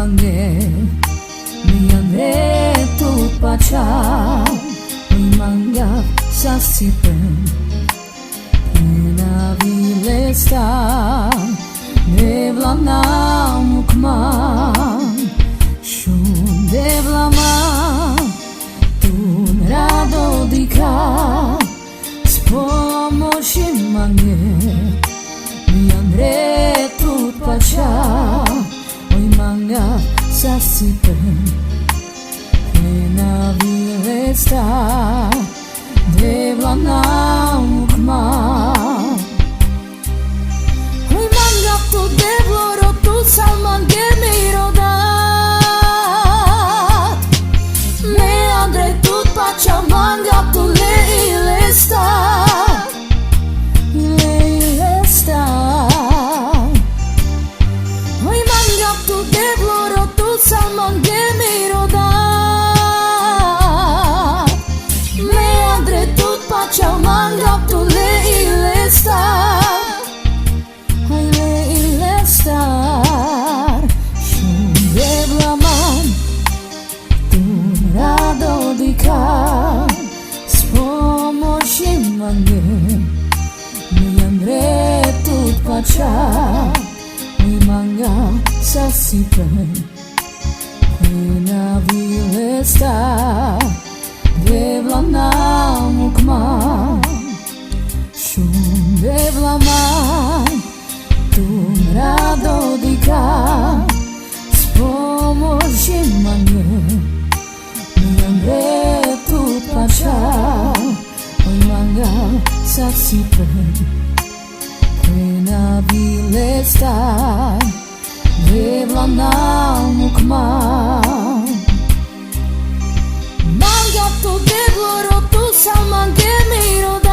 mange mi andre tu pacha mi manga sasipen na vilesta devlana mukma shun devlama tun rado dika pomoci mange mi andre tu pacha oi manga sasipen na vilesta devlana mukma oi manga tu devloro tu salman gemirodat me andre tu pacha manga tu leilesta oi manga tu devloro tu salman gemirodat Pacha manga tu leilesta Hai leilesta Shun devlaman Tu rado dika Spomoci mange Mi andre tut pacha Mi manga sasipen Na vilesta devlana mukma shun devlama tun rado dika spomoci mange mi andre tu pacha oi manga sasipen na vilesta devlana mukma tu devloro tu salman gemirodat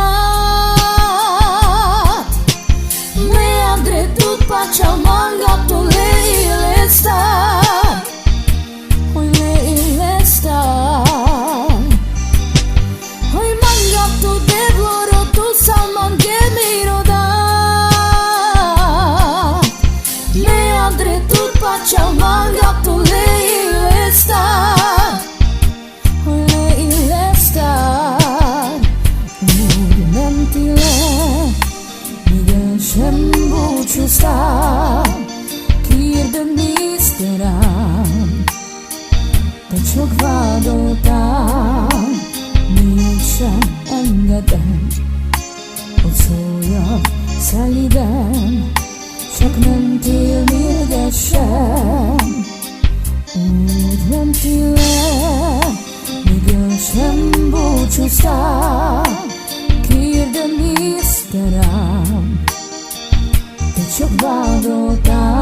me andre tu pacha manga tu leilesta oi leilesta oi manga tu devloro tu salman gemirodat me andre tu pacha manga tu leilesta Sta kirden misteram da çok vado tam nişan engadan o soya saliden çok mentil bir geçen udventile bir geçen bu çusta kirden misteram Çok vado tam